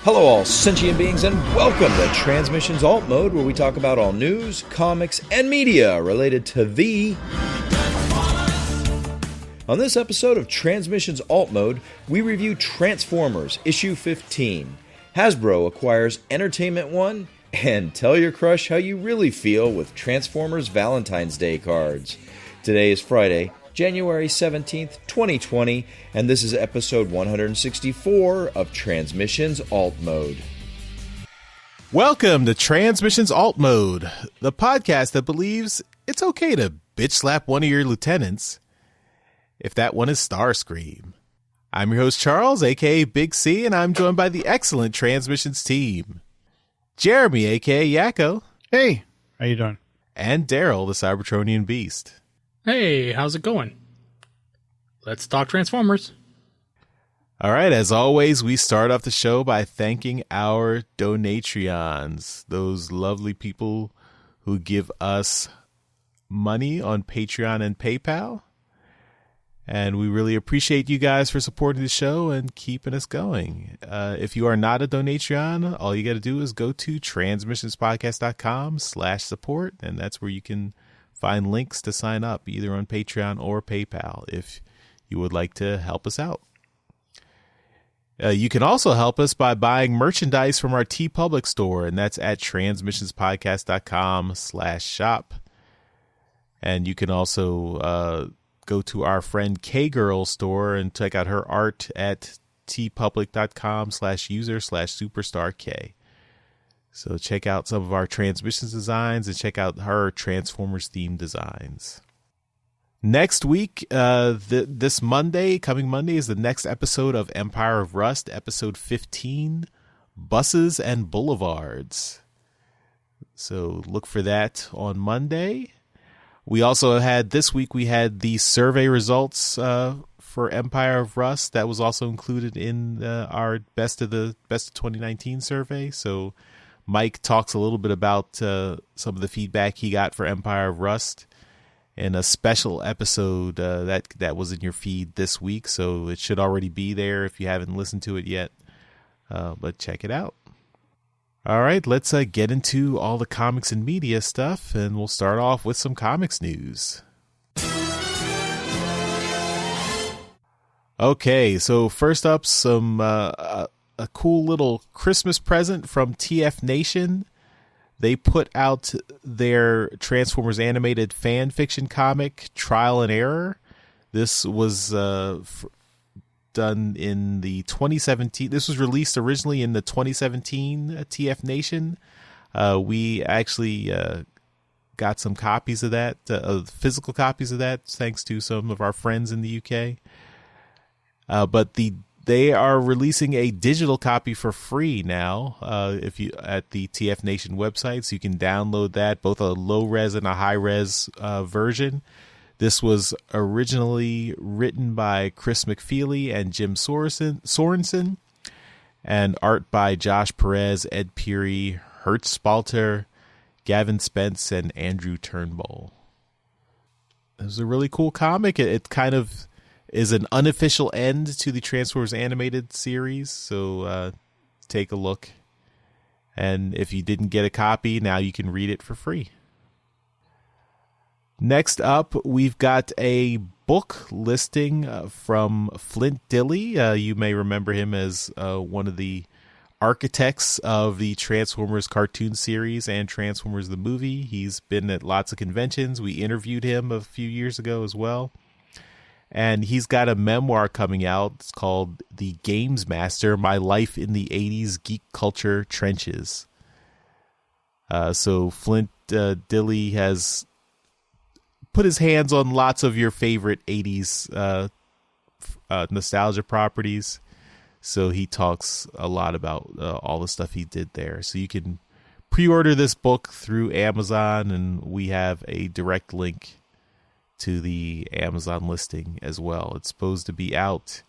Hello all sentient beings and welcome to Transmissions Alt Mode, where we talk about all news, comics, and media related to the... On this episode of Transmissions Alt Mode, we review Transformers issue 15. Hasbro acquires Entertainment One, and tell your crush how you really feel with Transformers Valentine's Day cards. Today is Friday, January 17th, 2020, and this is episode 164 of Transmissions Alt Mode. Welcome to Transmissions Alt Mode, the podcast that believes it's okay to bitch slap one of your lieutenants, if that one is Starscream. I'm your host Charles, aka Big C, and I'm joined by the excellent Transmissions team. Jeremy, aka Yakko. Hey, how you doing? And Daryl, the Cybertronian Beast. Hey, how's it going? Let's talk Transformers. All right, as always, we start off the show by thanking our Donatreons, those lovely people who give us money on Patreon and PayPal. And we really appreciate you guys for supporting the show and keeping us going. If you are not a Donatreon, all you got to do is go to transmissionspodcast.com/support, and that's where you can find links to sign up either on Patreon or PayPal if you would like to help us out. You can also help us by buying merchandise from our TeePublic store, and that's at transmissionspodcast.com/shop. And you can also go to our friend K-Girl store and check out her art at teepublic.com/user/superstark. So check out some of our Transmissions designs and check out her Transformers themed designs. Next week, this Monday, coming Monday, is the next episode of Empire of Rust, episode 15, Buses and Boulevards. So look for that on Monday. We also had, this week, we had the survey results for Empire of Rust. That was also included in our Best of 2019 survey. So Mike talks a little bit about some of the feedback he got for Empire of Rust in a special episode that was in your feed this week. So it should already be there if you haven't listened to it yet. But check it out. All right, let's get into all the comics and media stuff, and we'll start off with some comics news. Okay, so first up, some a cool little Christmas present from TF Nation. They put out their Transformers animated fan fiction comic, Trial and Error. This was done in the 2017. This was released originally in the 2017 TF Nation. We actually got some copies of that, physical copies of that, thanks to some of our friends in the UK. But they are releasing a digital copy for free now. If you at the TF Nation website, so you can download that, both a low res and a high res version. This was originally written by Chris McFeely and Jim Sorensen, and art by Josh Perez, Ed Peary, Hertz Spalter, Gavin Spence, and Andrew Turnbull. It was a really cool comic. It kind of is an unofficial end to the Transformers animated series, so take a look. And if you didn't get a copy, now you can read it for free. Next up, we've got a book listing from Flint Dille. You may remember him as one of the architects of the Transformers cartoon series and Transformers the movie. He's been at lots of conventions. We interviewed him a few years ago as well. And he's got a memoir coming out. It's called The Games Master, My Life in the 80s Geek Culture Trenches. So Flint Dille has put his hands on lots of your favorite 80s nostalgia properties. So he talks a lot about all the stuff he did there. So you can pre-order this book through Amazon, and we have a direct link to the Amazon listing as well. It's supposed to be out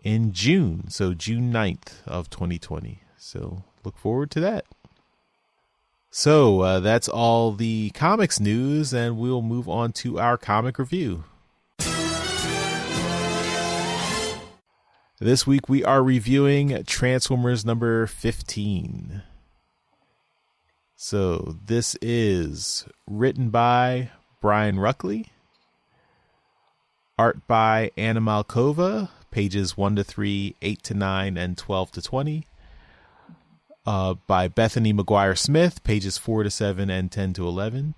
in June, so June 9th of 2020. So look forward to that. So that's all the comics news, and we'll move on to our comic review. This week we are reviewing Transformers number 15. So this is written by Brian Ruckley, art by Anna Malkova, pages 1-3, 8-9, and 12-20. By Bethany McGuire-Smith, pages 4-7 and 10-11.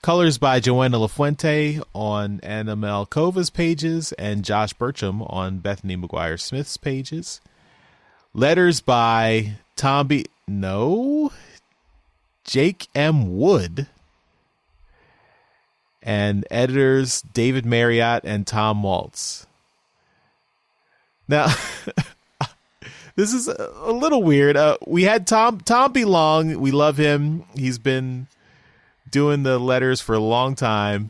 Colors by Joanna LaFuente on Anna Malkova's pages and Josh Burcham on Bethany McGuire-Smith's pages. Letters by Jake M. Wood. And editors David Marriott and Tom Waltz. Now, this is a little weird. We had Tom B. Long. We love him. He's been doing the letters for a long time.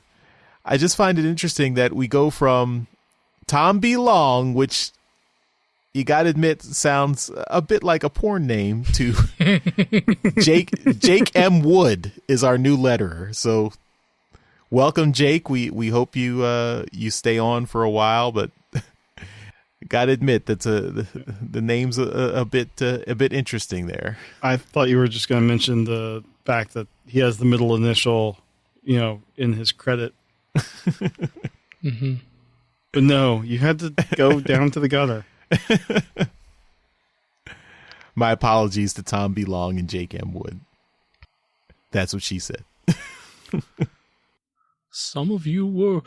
I just find it interesting that we go from Tom B. Long, which you got to admit sounds a bit like a porn name, to Jake M. Wood is our new letterer. So welcome, Jake. We hope you stay on for a while, but got to admit that the name's a bit interesting there. I thought you were just going to mention the fact that he has the middle initial, in his credit. Mm-hmm. But no, you had to go down to the gutter. My apologies to Tom B. Long and Jake M. Wood. That's what she said. Some of you were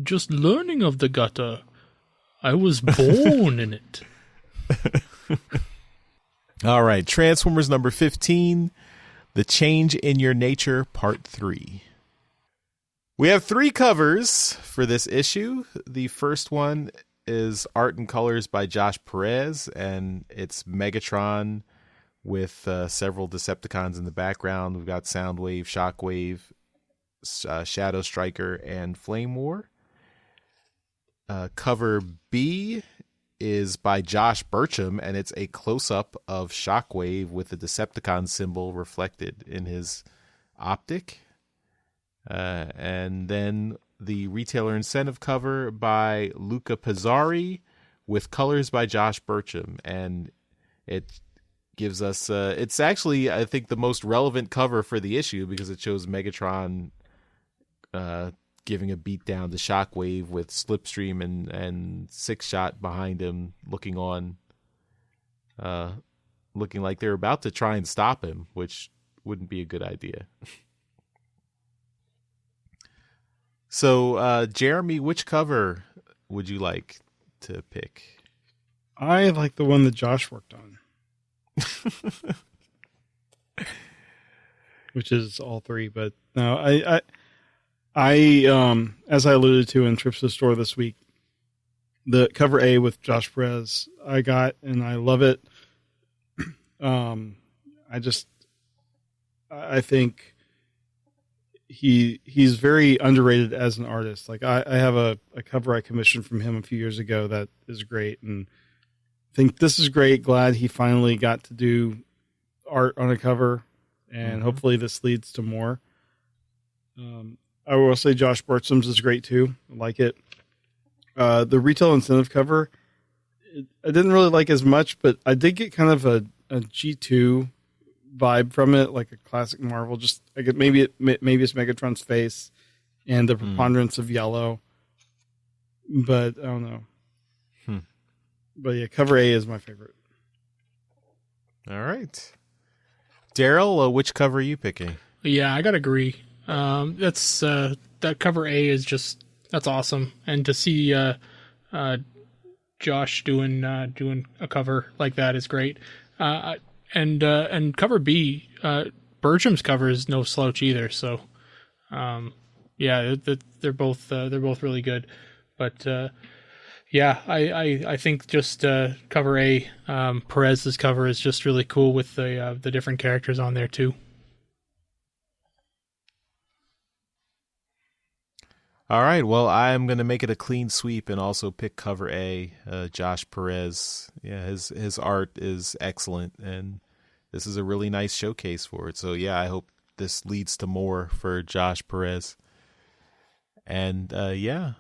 just learning of the gutter. I was born in it. All right, Transformers number 15, The Change in Your Nature, Part 3. We have 3 covers for this issue. The first one is art and colors by Josh Perez, and it's Megatron with several Decepticons in the background. We've got Soundwave, Shockwave, Shadow Striker, and Flame War. Cover B is by Josh Burcham, and it's a close-up of Shockwave with the Decepticon symbol reflected in his optic. And then the retailer incentive cover by Luca Pizzari with colors by Josh Burcham. And it gives us, it's actually, I think, the most relevant cover for the issue because it shows Megatron giving a beat down to Shockwave with Slipstream and Six Shot behind him, looking like they're about to try and stop him, which wouldn't be a good idea. So, Jeremy, which cover would you like to pick? I like the one that Josh worked on. Which is all 3, but no, I as I alluded to in Trips to the Store this week, the cover A with Josh Perez I got, and I love it. I think he's very underrated as an artist. Like I have a cover I commissioned from him a few years ago that is great, and I think this is great. Glad he finally got to do art on a cover, and hopefully this leads to more. I will say Josh Burcham's is great too. I like it. The retail incentive cover, I didn't really like as much, but I did get kind of a G2 vibe from it, like a classic Marvel. Just I get maybe it's Megatron's face and the preponderance of yellow, but I don't know. But yeah, cover A is my favorite. All right, Daryl, which cover are you picking? Yeah, I gotta agree. That's that cover A is just that's awesome, and to see Josh doing a cover like that is great. And cover B, Burcham's cover is no slouch either. So, yeah, they're both really good. But yeah, I think just cover A, Perez's cover is just really cool with the different characters on there too. All right, well, I'm going to make it a clean sweep and also pick cover A, Josh Perez. Yeah, his art is excellent, and this is a really nice showcase for it. So, yeah, I hope this leads to more for Josh Perez. And, yeah,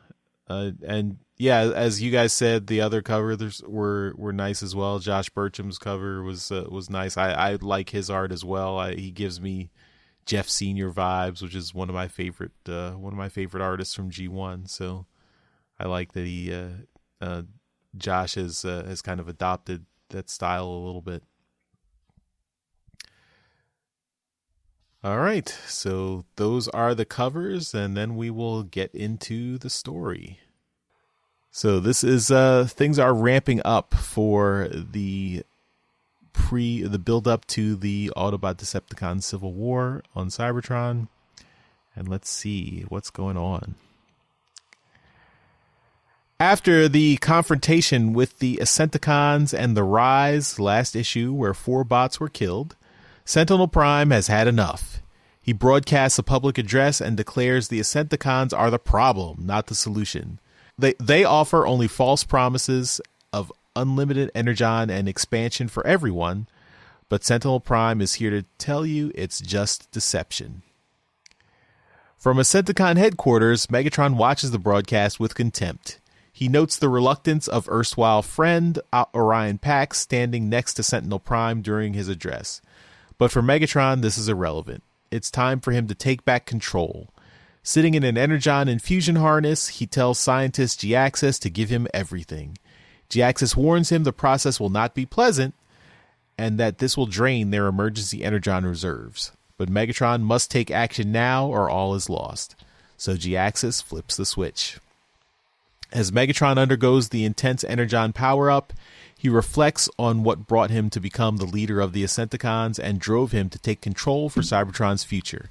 And yeah, as you guys said, the other covers were nice as well. Josh Burcham's cover was nice. I like his art as well. He gives me Jeff Senior vibes, which is one of my favorite artists from G1. So I like that Josh has kind of adopted that style a little bit. All right, so those are the covers, and then we will get into the story. So this is things are ramping up for the build up to the Autobot Decepticon Civil War on Cybertron, and let's see what's going on. After the confrontation with the Ascenticons and the Rise last issue, where 4 bots were killed, Sentinel Prime has had enough. He broadcasts a public address and declares the Ascenticons are the problem, not the solution. They offer only false promises of unlimited energon and expansion for everyone, but Sentinel Prime is here to tell you it's just deception. From Ascenticon headquarters, Megatron watches the broadcast with contempt. He notes the reluctance of erstwhile friend Orion Pax standing next to Sentinel Prime during his address. But for Megatron, this is irrelevant. It's time for him to take back control. Sitting in an Energon infusion harness, he tells scientist G-Axis to give him everything. G-Axis warns him the process will not be pleasant, and that this will drain their emergency Energon reserves. But Megatron must take action now or all is lost. So G-Axis flips the switch. As Megatron undergoes the intense Energon power-up, he reflects on what brought him to become the leader of the Ascenticons and drove him to take control for Cybertron's future.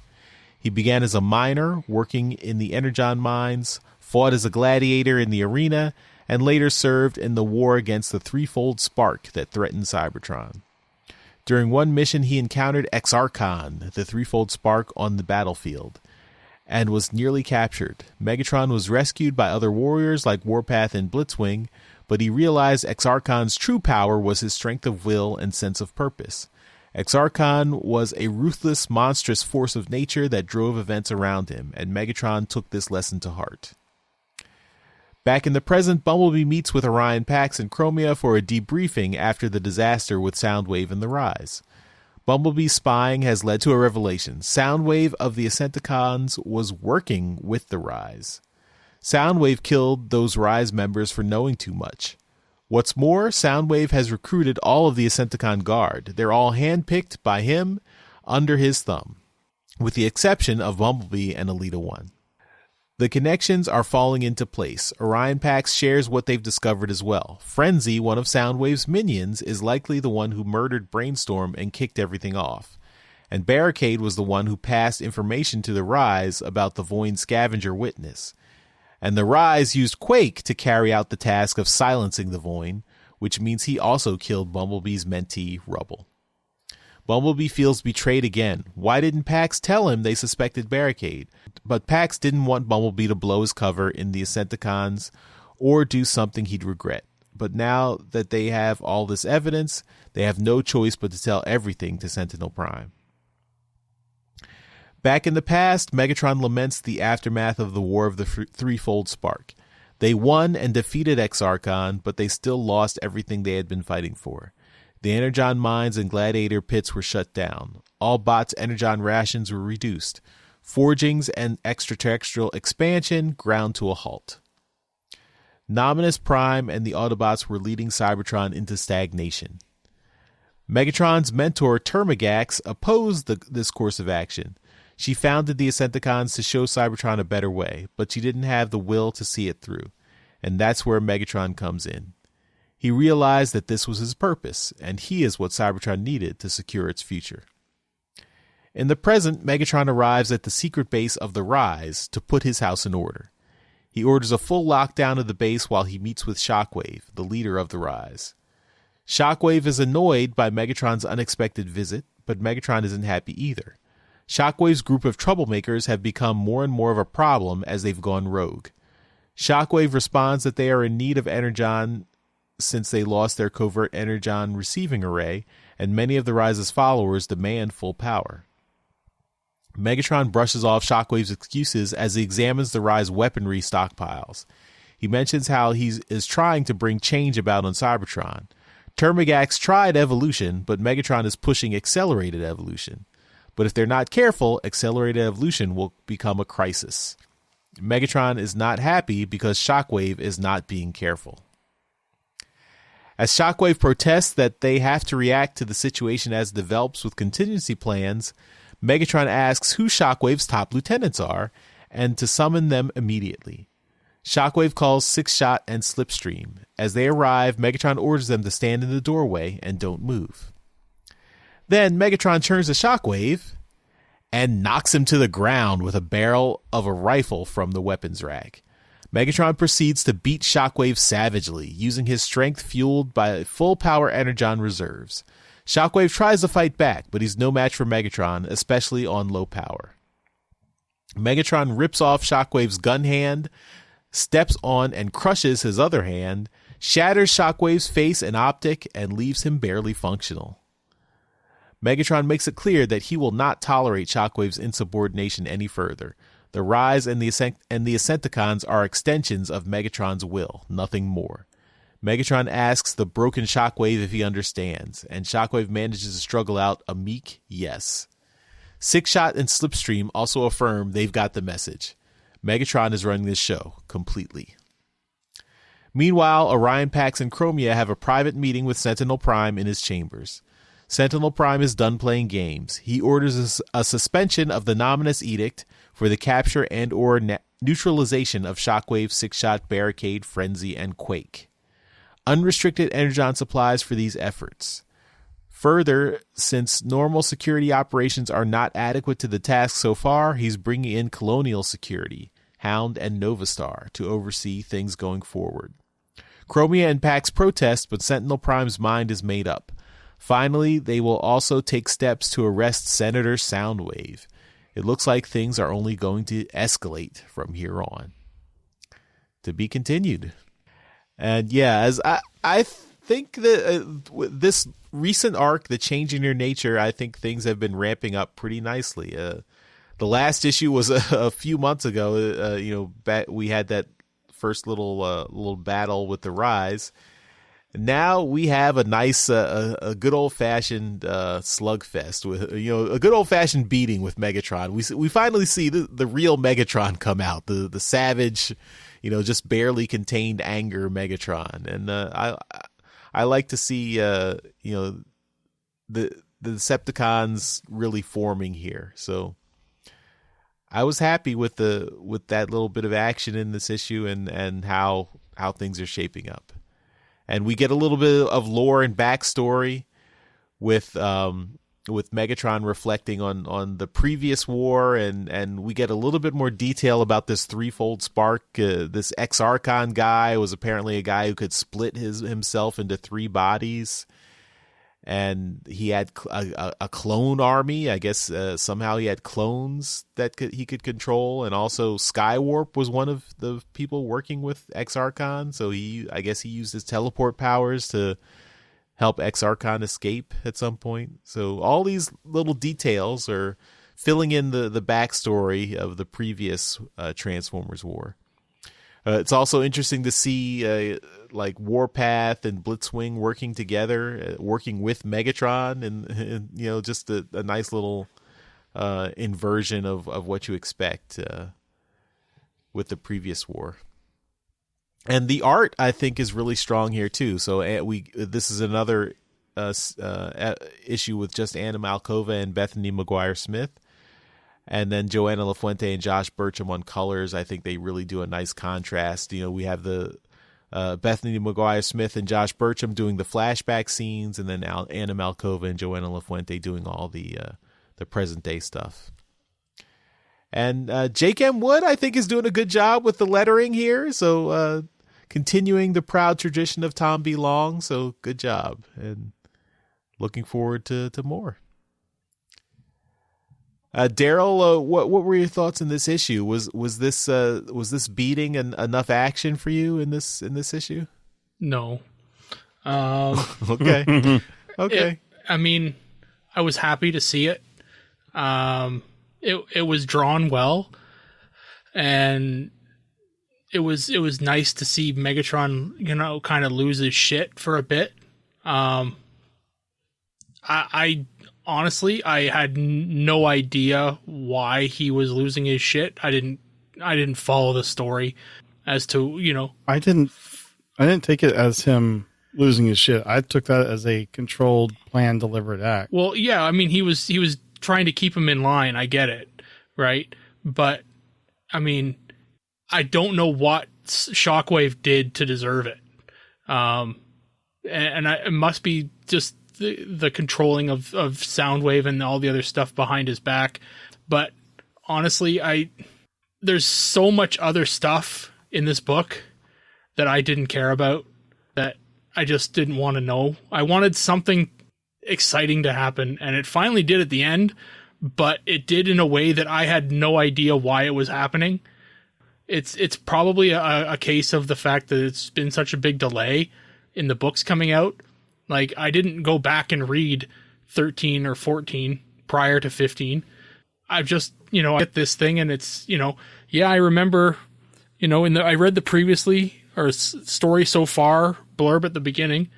He began as a miner, working in the Energon mines, fought as a gladiator in the arena, and later served in the war against the threefold spark that threatened Cybertron. During one mission, he encountered Exarchon, the threefold spark, on the battlefield, and was nearly captured. Megatron was rescued by other warriors like Warpath and Blitzwing, but he realized Exarchon's true power was his strength of will and sense of purpose. Exarchon was a ruthless, monstrous force of nature that drove events around him, and Megatron took this lesson to heart. Back in the present, Bumblebee meets with Orion Pax and Chromia for a debriefing after the disaster with Soundwave and the Rise. Bumblebee's spying has led to a revelation. Soundwave of the Ascenticons was working with the Rise. Soundwave killed those Rise members for knowing too much. What's more, Soundwave has recruited all of the Ascenticon Guard. They're all handpicked by him under his thumb, with the exception of Bumblebee and Elita 1. The connections are falling into place. Orion Pax shares what they've discovered as well. Frenzy, one of Soundwave's minions, is likely the one who murdered Brainstorm and kicked everything off. And Barricade was the one who passed information to the Rise about the Void Scavenger Witness. And the Rise used Quake to carry out the task of silencing the Void, which means he also killed Bumblebee's mentee, Rubble. Bumblebee feels betrayed again. Why didn't Pax tell him they suspected Barricade? But Pax didn't want Bumblebee to blow his cover in the Ascenticons or do something he'd regret. But now that they have all this evidence, they have no choice but to tell everything to Sentinel Prime. Back in the past, Megatron laments the aftermath of the War of the Threefold Spark. They won and defeated Exarchon, but they still lost everything they had been fighting for. The Energon mines and gladiator pits were shut down. All bots' Energon rations were reduced. Forgings and extraterrestrial expansion ground to a halt. Nominus Prime and the Autobots were leading Cybertron into stagnation. Megatron's mentor, Termagax, opposed this course of action. She founded the Ascenticons to show Cybertron a better way, but she didn't have the will to see it through. And that's where Megatron comes in. He realized that this was his purpose, and he is what Cybertron needed to secure its future. In the present, Megatron arrives at the secret base of the Rise to put his house in order. He orders a full lockdown of the base while he meets with Shockwave, the leader of the Rise. Shockwave is annoyed by Megatron's unexpected visit, but Megatron isn't happy either. Shockwave's group of troublemakers have become more and more of a problem as they've gone rogue. Shockwave responds that they are in need of Energon since they lost their covert Energon receiving array, and many of the Rise's followers demand full power. Megatron brushes off Shockwave's excuses as he examines the Rise weaponry stockpiles. He mentions how he is trying to bring change about on Cybertron. Termagax tried evolution, but Megatron is pushing accelerated evolution. But if they're not careful, accelerated evolution will become a crisis. Megatron is not happy because Shockwave is not being careful. As Shockwave protests that they have to react to the situation as it develops with contingency plans, Megatron asks who Shockwave's top lieutenants are and to summon them immediately. Shockwave calls Six Shot and Slipstream. As they arrive, Megatron orders them to stand in the doorway and don't move. Then Megatron turns to Shockwave and knocks him to the ground with a barrel of a rifle from the weapons rack. Megatron proceeds to beat Shockwave savagely, using his strength fueled by full-power Energon reserves. Shockwave tries to fight back, but he's no match for Megatron, especially on low power. Megatron rips off Shockwave's gun hand, steps on and crushes his other hand, shatters Shockwave's face and optic, and leaves him barely functional. Megatron makes it clear that he will not tolerate Shockwave's insubordination any further. The Rise and the Ascenticons are extensions of Megatron's will, nothing more. Megatron asks the broken Shockwave if he understands, and Shockwave manages to struggle out a meek yes. Six Shot and Slipstream also affirm they've got the message. Megatron is running this show completely. Meanwhile, Orion Pax and Chromia have a private meeting with Sentinel Prime in his chambers. Sentinel Prime is done playing games. He orders a suspension of the Nominus Edict for the capture and or neutralization of Shockwave, Six Shot, Barricade, Frenzy, and Quake. Unrestricted Energon supplies for these efforts. Further, since normal security operations are not adequate to the task so far, he's bringing in Colonial Security, Hound, and Novastar to oversee things going forward. Chromia and Pax protest, but Sentinel Prime's mind is made up. Finally, they will also take steps to arrest Senator Soundwave. It looks like things are only going to escalate from here on. To be continued. And yeah, as I think that this recent arc, the Change in Your Nature, I think things have been ramping up pretty nicely. The last issue was a few months ago. We had that first little battle with the Rise. Now we have a nice, a good old fashioned slugfest with a good old fashioned beating with Megatron. We finally see the real Megatron come out, the savage, just barely contained anger Megatron, and I like to see the Decepticons really forming here. So I was happy with that little bit of action in this issue and how things are shaping up. And we get a little bit of lore and backstory with Megatron reflecting on the previous war, and we get a little bit more detail about this threefold spark. This Ex-Archon guy was apparently a guy who could split himself into three bodies, and he had a clone army. I guess somehow he had clones that he could control, and also Skywarp was one of the people working with Ex-Archon. So I guess he used his teleport powers to help Ex-Archon escape at some point. So all these little details are filling in the backstory of the previous Transformers war. It's also interesting to see like Warpath and Blitzwing working together, working with Megatron, and just a nice little inversion of what you expect with the previous war. And the art, I think, is really strong here too. So this is another issue with just Anna Malkova and Bethany Maguire-Smith. And then Joanna LaFuente and Josh Burcham on colors. I think they really do a nice contrast. We have the Bethany Maguire-Smith and Josh Burcham doing the flashback scenes, and then Anna Malkova and Joanna LaFuente doing all the present day stuff. And Jake M. Wood, I think, is doing a good job with the lettering here. So continuing the proud tradition of Tom B. Long. So good job, and looking forward to more. Daryl, what were your thoughts in this issue? Was this beating enough action for you in this issue? No. Okay. Okay. I was happy to see it. It was drawn well, and it was nice to see Megatron, you know, kind of lose his shit for a bit. I honestly, I had no idea why he was losing his shit. I didn't follow the story as to, you know. I didn't take it as him losing his shit. I took that as a controlled, planned, deliberate act. Well, yeah, I mean, he was trying to keep him in line. I get it, right? But I mean, I don't know what Shockwave did to deserve it. It must be just the controlling of Soundwave and all the other stuff behind his back. But honestly, there's so much other stuff in this book that I didn't care about, that I just didn't want to know. I wanted something exciting to happen, and it finally did at the end, but it did in a way that I had no idea why it was happening. It's probably a case of the fact that it's been such a big delay in the books coming out. Like, I didn't go back and read 13 or 14 prior to 15. I've just, you know, I get this thing, and it's, you know, yeah, I remember, you know, I read the previously or story so far blurb at the beginning.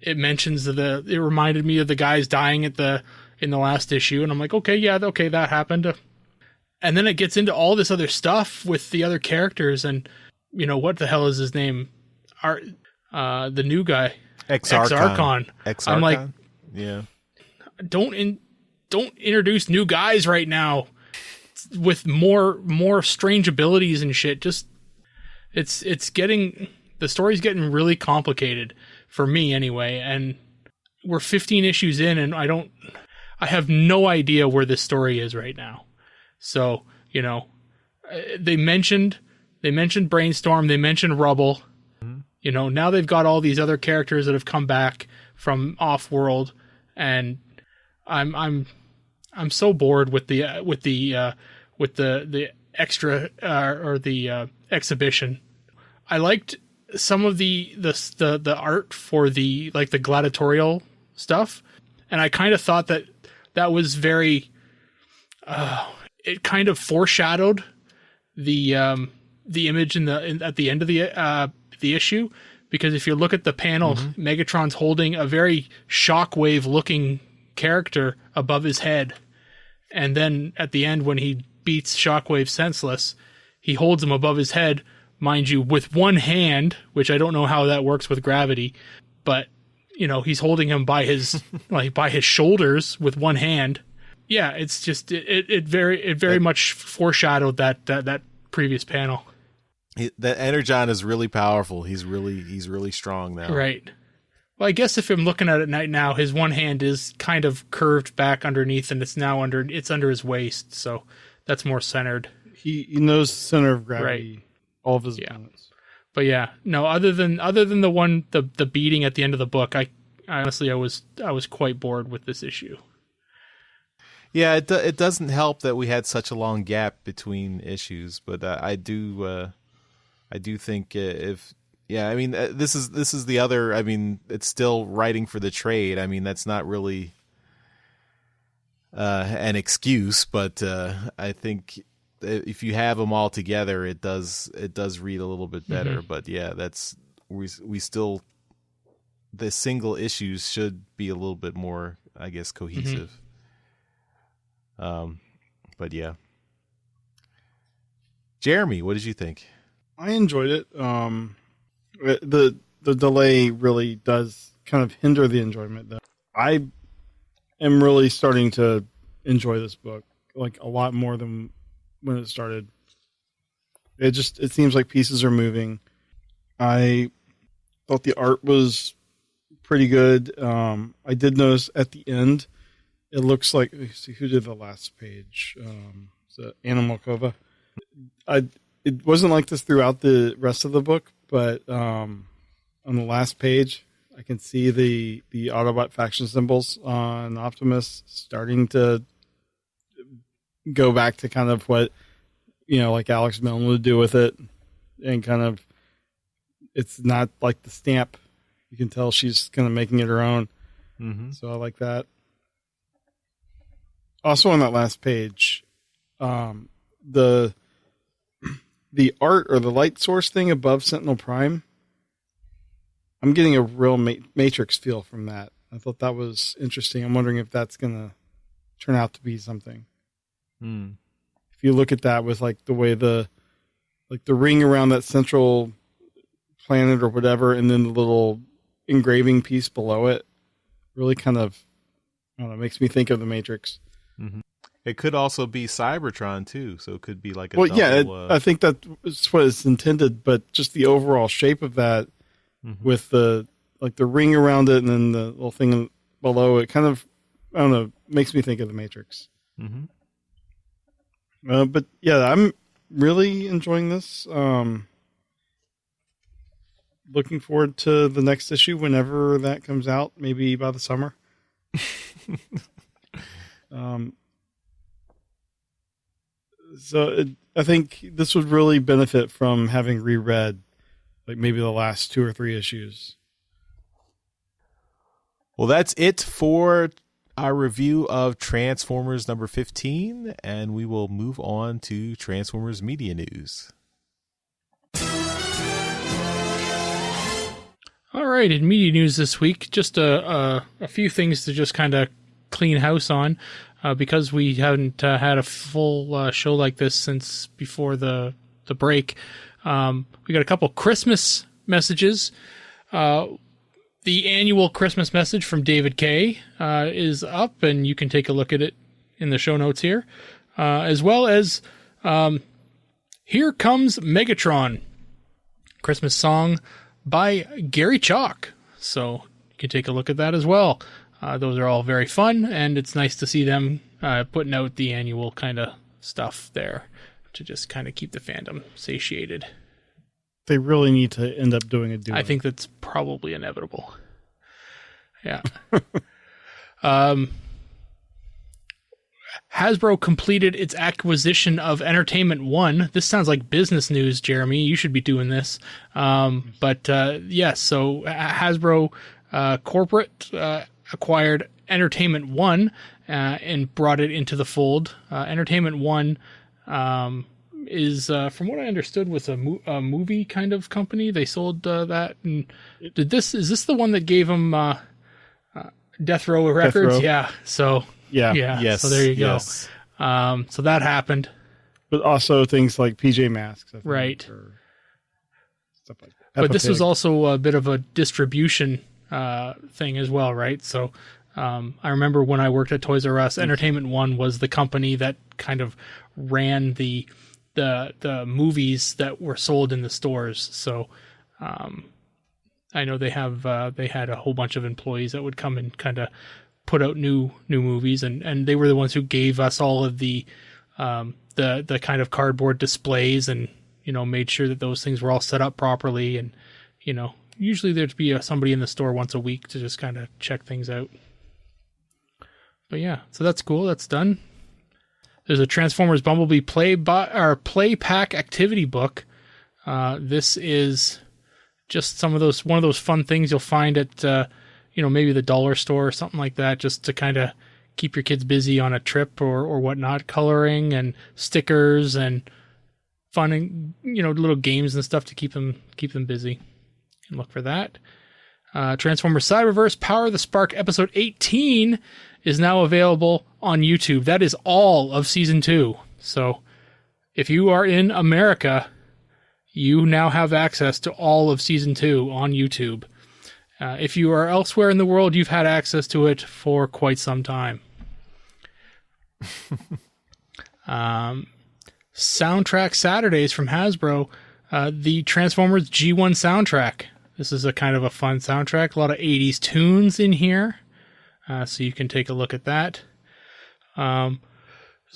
It mentions it reminded me of the guys dying in the last issue, and I'm like, okay, yeah, okay, that happened. And then it gets into all this other stuff with the other characters, and, you know, what the hell is his name? The new guy. Exarchon. I'm like, yeah. Don't introduce new guys right now with more strange abilities and shit. Just the story's getting really complicated for me anyway, and we're 15 issues in, and I have no idea where this story is right now. So, you know, they mentioned Brainstorm, they mentioned Rubble. Mm-hmm. You know, now they've got all these other characters that have come back from off-world, and I'm so bored with the extra or the exhibition. I liked some of the art for the gladiatorial stuff, and I kind of thought that was very it kind of foreshadowed the image at the end of the issue, because if you look at the panel, mm-hmm. Megatron's holding a very Shockwave looking character above his head, and then at the end when he beats Shockwave senseless, he holds him above his head, mind you, with one hand, which I don't know how that works with gravity, but you know, he's holding him by his by his shoulders with one hand. Yeah, it's just it very much foreshadowed that previous panel. That Energon is really powerful. He's really strong now. Right. Well, I guess if I'm looking at it right now, his one hand is kind of curved back underneath, and it's now under his waist, so that's more centered. He knows the center of gravity. Right. All of his opponents. But yeah, no. Other than the beating at the end of the book, I honestly was quite bored with this issue. Yeah, it doesn't help that we had such a long gap between issues, but I do think this is the other. I mean, it's still writing for the trade. I mean, that's not really an excuse, but I think if you have them all together, it does read a little bit better. Mm-hmm. But yeah, we still, the single issues should be a little bit more, I guess, cohesive. Mm-hmm. But yeah, Jeremy, what did you think? I enjoyed it. The delay really does kind of hinder the enjoyment, though. I am really starting to enjoy this book like a lot more than when it started. It seems like pieces are moving. I thought the art was pretty good. I did notice at the end, it looks like, see who did the last page. Is it Anna Malkova? It wasn't like this throughout the rest of the book, but on the last page, I can see the Autobot faction symbols on Optimus starting to go back to kind of what, you know, like Alex Milne would do with it, and kind of, it's not like the stamp. You can tell she's kind of making it her own. Mm-hmm. So I like that. Also on that last page, the the art or the light source thing above Sentinel Prime, I'm getting a real Matrix feel from that. I thought that was interesting. I'm wondering if that's going to turn out to be something. If you look at that with like the way the ring around that central planet or whatever, and then the little engraving piece below it, really kind of, I don't know, makes me think of the Matrix. Mm-hmm. It could also be Cybertron too, so it could be like a I think that's what it's intended, but just the overall shape of that with the ring around it and then the little thing below it, kind of, I don't know, makes me think of the Matrix. But yeah, I'm really enjoying this. Looking forward to the next issue whenever that comes out, maybe by the summer. I think this would really benefit from having reread like maybe the last 2 or 3 issues. Well, that's it for our review of Transformers number 15, and we will move on to Transformers Media News. All right, in media news this week, just a few things to just kind of clean house on, because we haven't had a full show like this since before the break. We got a couple Christmas messages. The annual Christmas message from David K. is up, and you can take a look at it in the show notes here, as well as Here Comes Megatron, Christmas song by Gary Chalk. So you can take a look at that as well. Those are all very fun, and it's nice to see them putting out the annual kind of stuff there to just kind of keep the fandom satiated. They really need to end up doing a duo. I think that's probably inevitable. Yeah. Hasbro completed its acquisition of Entertainment One. This sounds like business news, Jeremy. You should be doing this. But yes, so Hasbro corporate acquired Entertainment One and brought it into the fold. Entertainment One is, from what I understood, was a movie kind of company. They sold that. And is this the one that gave them Death Row Records? Yeah. So yeah. Yes. So there you go. Yes. So that happened. But also things like PJ Masks, I think, right? Or stuff like that. But this was also a bit of a distribution thing as well, right? So I remember when I worked at Toys R Us, Entertainment One was the company that kind of ran the movies that were sold in the stores. So I know they had a whole bunch of employees that would come and kind of put out new movies, and they were the ones who gave us all of the kind of cardboard displays, and made sure that those things were all set up properly, and usually there'd be somebody in the store once a week to just kind of check things out. But yeah, so that's cool. That's done. There's a Transformers Bumblebee play pack activity book. This is just one of those fun things you'll find at maybe the dollar store or something like that, just to kind of keep your kids busy on a trip or whatnot, coloring and stickers and fun and little games and stuff to keep them busy. And look for that. Transformers Cyberverse Power of the Spark episode 18 is now available on YouTube. That is all of season 2. So if you are in America, you now have access to all of season 2 on YouTube. If you are elsewhere in the world, you've had access to it for quite some time. Soundtrack Saturdays from Hasbro, the Transformers G1 soundtrack. This is a kind of a fun soundtrack. A lot of 80s tunes in here. So you can take a look at that. There's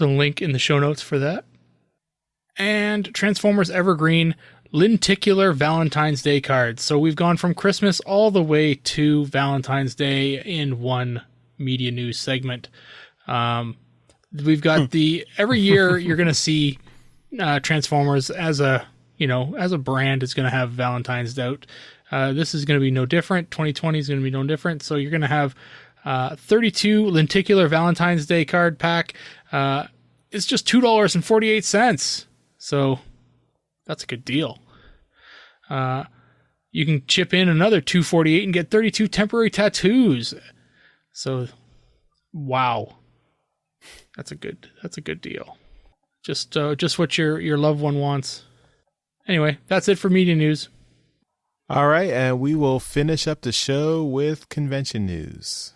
a link in the show notes for that. And Transformers Evergreen lenticular Valentine's Day cards. So we've gone from Christmas all the way to Valentine's Day in one media news segment. We've got every year you're going to see Transformers as a brand is going to have Valentine's out. This is going to be no different. 2020 is going to be no different. So you're going to have 32 lenticular Valentine's Day card pack. It's just $2.48. So That's a good deal. You can chip in another $248 and get 32 temporary tattoos. So, wow, that's a good deal. Just what your loved one wants. Anyway, that's it for media news. All right, and we will finish up the show with convention news.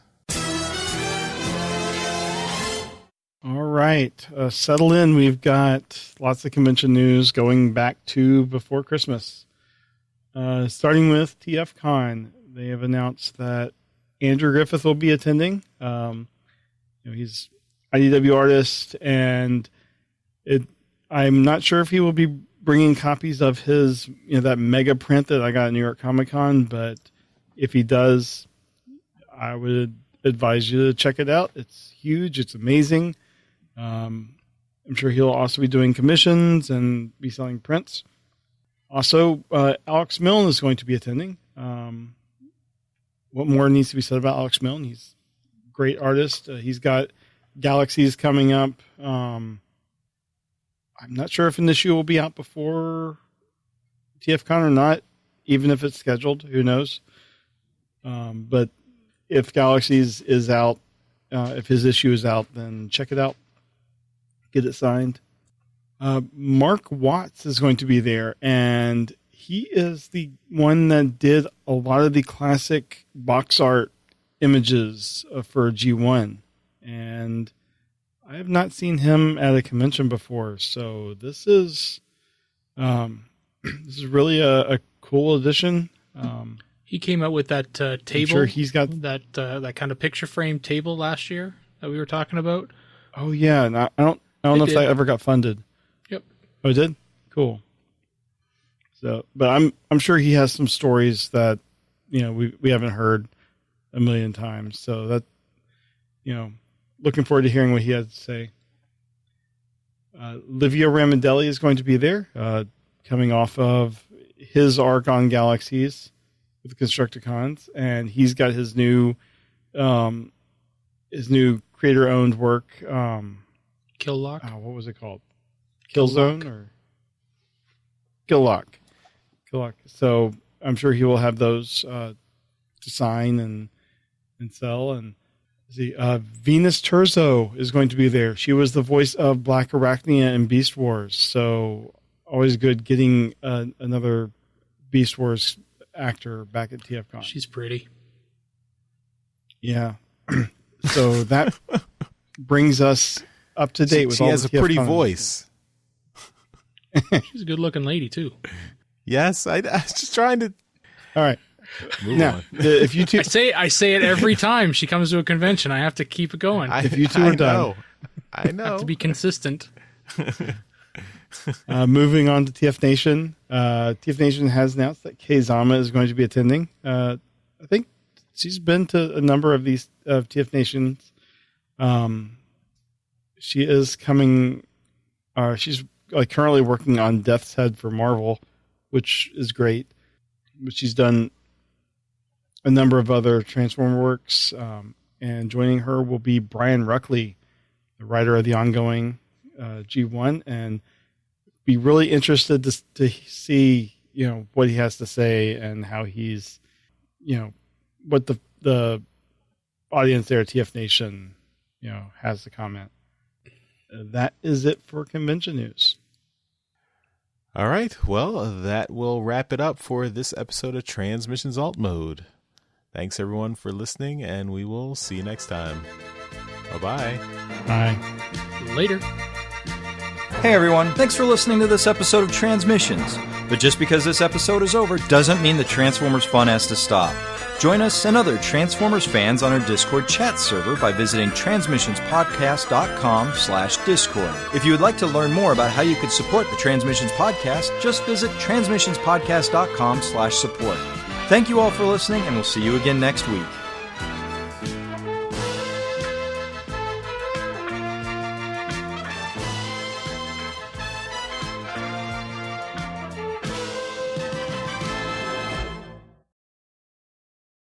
All right, settle in. We've got lots of convention news going back to before Christmas. Starting with TFCon, they have announced that Andrew Griffith will be attending. He's IDW artist, and I'm not sure if he will be bringing copies of his, that mega print that I got at New York Comic Con, but if he does, I would advise you to check it out. It's huge. It's amazing. I'm sure he'll also be doing commissions and be selling prints. Also, Alex Milne is going to be attending. What more needs to be said about Alex Milne? He's a great artist. He's got Galaxies coming up. I'm not sure if an issue will be out before TFCon or not, even if it's scheduled. Who knows? But if Galaxies is out, if his issue is out, then check it out. Get it signed. Mark Watts is going to be there, and he is the one that did a lot of the classic box art images for G1. And I have not seen him at a convention before, so this is really a cool addition. He came out with that table. Sure, he's got that kind of picture frame table last year that we were talking about. Oh yeah, and I don't know if that ever got funded. Yep. Oh, it did? Cool. So, but I'm sure he has some stories that we haven't heard a million times. So that looking forward to hearing what he has to say. Livio Ramondelli is going to be there, coming off of his arc on Galaxies with the Constructicons, and he's got his new creator-owned work. Killlock. What was it called? Killzone or Killlock. So I'm sure he will have those to sign and sell. And Venus Terzo is going to be there. She was the voice of Black Arachnia in Beast Wars. So always good getting another Beast Wars actor back at TFCon. She's pretty. Yeah. So that brings us up to date with all the TFCon. She has a pretty voice. She's a good-looking lady too. Yes, I was just trying to. All right. Move now, on. If you two, I say it every time she comes to a convention. I have to keep it going. If you two are done, I know. I have to be consistent. Moving on to TF Nation. TF Nation has announced that Kei Zama is going to be attending. I think she's been to a number of these TF Nations. She is coming. She's currently working on Death's Head for Marvel, which is great. But she's done a number of other Transformer works, and joining her will be Brian Ruckley, the writer of the ongoing G1, and be really interested to see what he has to say and how he's what the audience there at TF Nation has to comment. That is it for convention news. All right. Well, that will wrap it up for this episode of Transmissions Alt Mode. Thanks, everyone, for listening, and we will see you next time. Bye-bye. Bye. Later. Hey, everyone. Thanks for listening to this episode of Transmissions. But just because this episode is over doesn't mean the Transformers fun has to stop. Join us and other Transformers fans on our Discord chat server by visiting transmissionspodcast.com/Discord. If you would like to learn more about how you could support the Transmissions Podcast, just visit transmissionspodcast.com/support. Thank you all for listening, and we'll see you again next week.